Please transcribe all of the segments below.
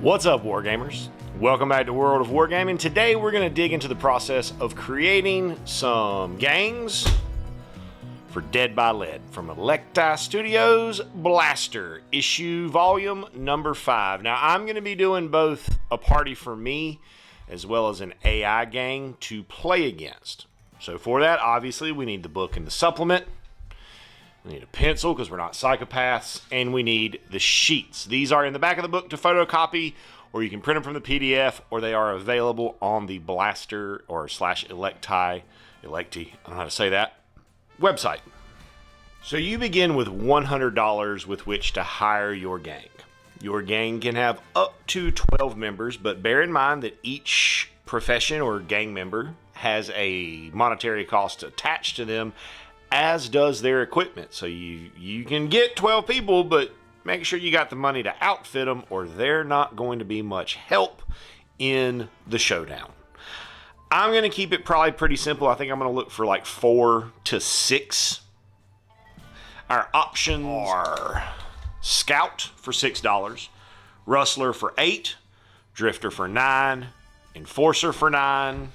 What's up, Wargamers? Welcome back to World of Wargaming. Today we're going to dig into the process of creating some gangs for Dead by Lead from Electi Studios Blaster issue volume number 5. Now I'm going to be doing both a party for me as well as an AI gang to play against. So for that, obviously, we need the book and the supplement. We need a pencil because we're not psychopaths, and we need the sheets. These are in the back of the book to photocopy, or you can print them from the PDF, or they are available on the Blaster or /Electi, I don't know how to say that, website. So you begin with $100 with which to hire your gang. Your gang can have up to 12 members, but bear in mind that each profession or gang member has a monetary cost attached to them, as does their equipment. So you can get 12 people, but make sure you got the money to outfit them, or they're not going to be much help in the showdown. I'm going to keep it probably pretty simple. I think I'm going to look for like 4 to 6. Our options are Scout for $6, Rustler for $8, Drifter for $9, Enforcer for $9,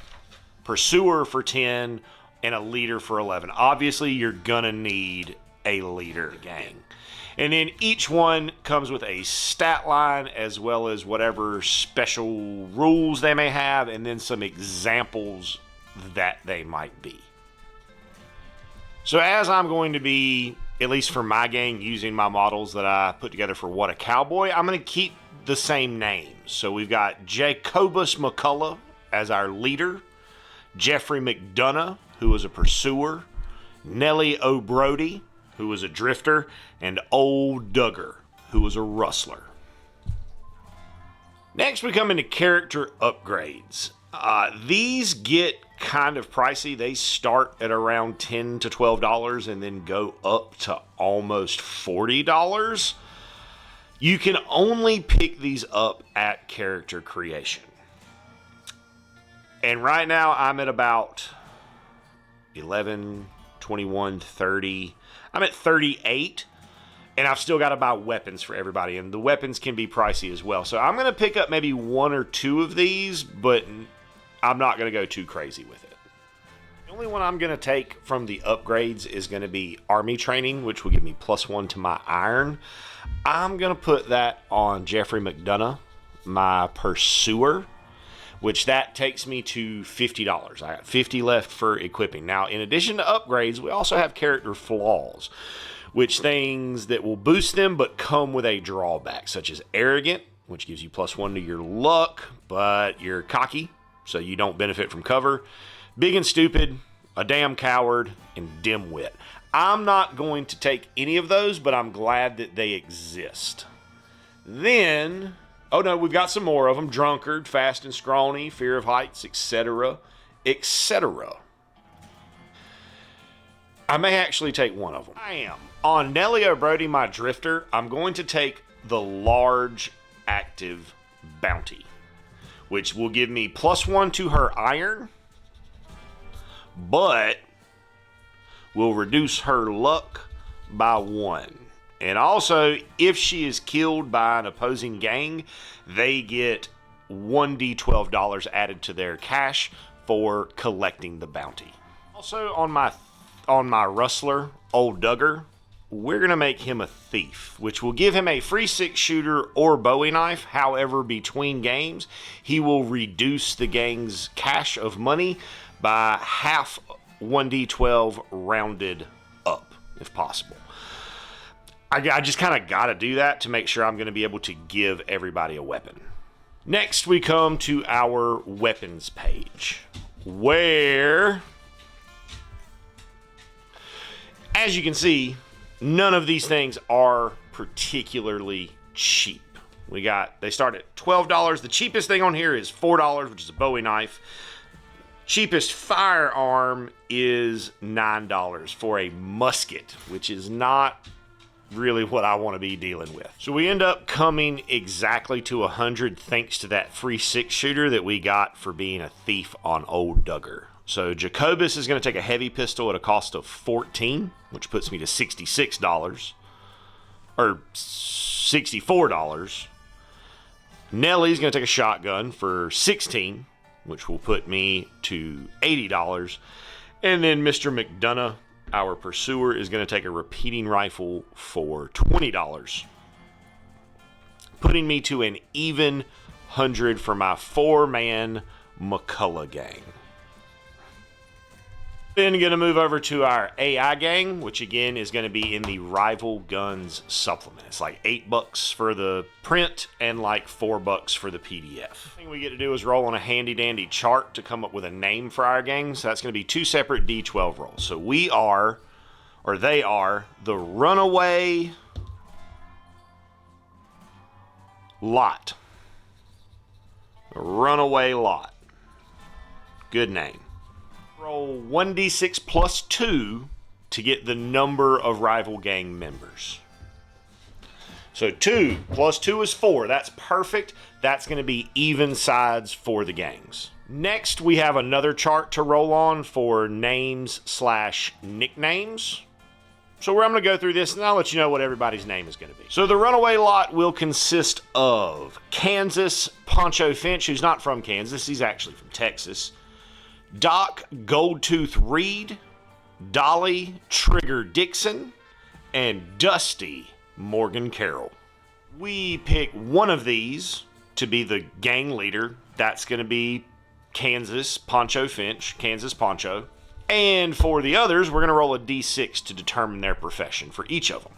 Pursuer for $10, and a leader for $11. Obviously, you're gonna need a leader gang. And then each one comes with a stat line as well as whatever special rules they may have, and then some examples that they might be. So as I'm going to be, at least for my gang, using my models that I put together for What a Cowboy, I'm gonna keep the same names. So we've got Jacobus McCullough as our leader, Jeffrey McDonough, who was a pursuer, Nellie O'Brody, who was a drifter, and Old Duggar, who was a rustler. Next, we come into character upgrades. These get kind of pricey. They start at around $10 to $12 and then go up to almost $40. You can only pick these up at character creation. And right now, I'm at about 11, 21, 30. I'm at 38, and I've still got to buy weapons for everybody, and the weapons can be pricey as well. So I'm going to pick up maybe 1 or 2 of these, but I'm not going to go too crazy with it. The only one I'm going to take from the upgrades is going to be Army Training, which will give me +1 to my Iron. I'm going to put that on Jeffrey McDonough, my Pursuer, which that takes me to $50. I got 50 left for equipping. Now, in addition to upgrades, we also have character flaws, which things that will boost them but come with a drawback, such as Arrogant, which gives you +1 to your luck, but you're cocky, so you don't benefit from cover. Big and Stupid, a Damn Coward, and Dimwit. I'm not going to take any of those, but I'm glad that they exist. Then, oh no, we've got some more of them. Drunkard, Fast and Scrawny, Fear of Heights, etc., etc. I may actually take one of them. I am. On Nellie O'Brody, my Drifter, I'm going to take the large active bounty, which will give me +1 to her Iron, but will reduce her luck by 1. And also, if she is killed by an opposing gang, they get $1d12 added to their cash for collecting the bounty. Also, on my Rustler, Old Duggar, we're going to make him a Thief, which will give him a free 6-shooter or Bowie knife. However, between games, he will reduce the gang's cash of money by half 1d12 rounded up, if possible. I just kind of got to do that to make sure I'm going to be able to give everybody a weapon. Next, we come to our weapons page, where, as you can see, none of these things are particularly cheap. They start at $12. The cheapest thing on here is $4, which is a Bowie knife. Cheapest firearm is $9 for a musket, which is not really what I want to be dealing with. So we end up coming exactly to 100 thanks to that free 6-shooter that we got for being a thief on Old Duggar. So Jacobus is going to take a heavy pistol at a cost of $14, which puts me to $66, or $64. Nellie's going to take a shotgun for 16, which will put me to $80. And then Mr. McDonough, our pursuer, is going to take a repeating rifle for $20, putting me to an even 100 for my 4-man McCullough gang. Then going to move over to our AI gang, which again is going to be in the Rival Guns supplement. It's like $8 for the print and like $4 for the PDF. The thing we get to do is roll on a handy dandy chart to come up with a name for our gang. So that's going to be 2 separate D12 rolls. So we are, or they are, the Runaway Lot. The Runaway Lot. Good name. Roll 1d6 plus 2 to get the number of rival gang members. So 2 plus 2 is 4. That's perfect. That's going to be even sides for the gangs. Next, we have another chart to roll on for names/nicknames. So where I'm going to go through this, and I'll let you know what everybody's name is going to be. So the Runaway Lot will consist of Kansas Poncho Finch, who's not from Kansas. He's actually from Texas. Doc Goldtooth Reed, Dolly Trigger Dixon, and Dusty Morgan Carroll. We pick one of these to be the gang leader. That's going to be Kansas Poncho Finch, Kansas Poncho. And for the others, we're going to roll a d6 to determine their profession for each of them.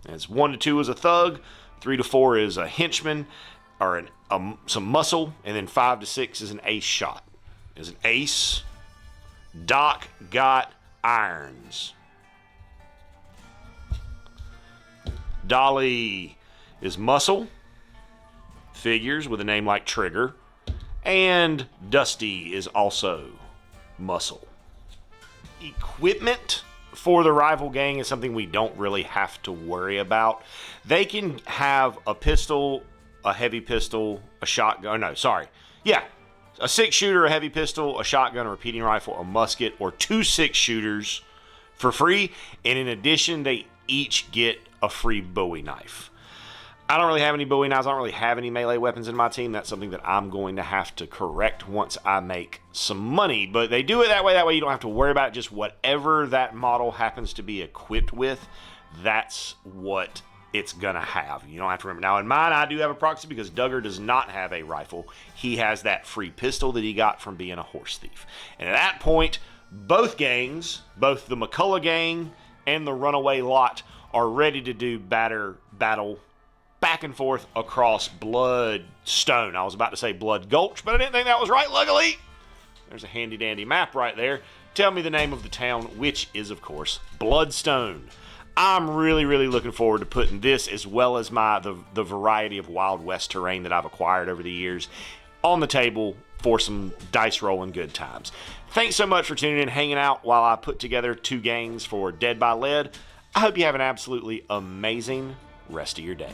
It's 1 to 2 is a thug, 3 to 4 is a henchman, or some muscle, and then 5 to 6 is an ace shot. Is an ace. Doc got irons. Dolly is muscle. Figures with a name like Trigger. And Dusty is also muscle. Equipment for the rival gang is something we don't really have to worry about. They can have a pistol, a heavy pistol, a shotgun. No, sorry. Yeah. A 6-shooter, a heavy pistol, a shotgun, a repeating rifle, a musket, or 2 6-shooters for free. And in addition, they each get a free Bowie knife. I don't really have any Bowie knives. I don't really have any melee weapons in my team. That's something that I'm going to have to correct once I make some money. But they do it that way. That way you don't have to worry about it. Just whatever that model happens to be equipped with, that's what it's gonna have. You don't have to remember. Now in mine, I do have a proxy because Duggar does not have a rifle. He has that free pistol that he got from being a horse thief. And at that point, both gangs, both the McCullough gang and the Runaway Lot, are ready to do battle back and forth across Bloodstone. I was about to say Blood Gulch, but I didn't think that was right, luckily. There's a handy dandy map right there. Tell me the name of the town, which is, of course, Bloodstone. I'm really, really looking forward to putting this, as well as the variety of Wild West terrain that I've acquired over the years, on the table for some dice rolling good times. Thanks so much for tuning in, hanging out while I put together 2 gangs for Dead by Lead. I hope you have an absolutely amazing rest of your day.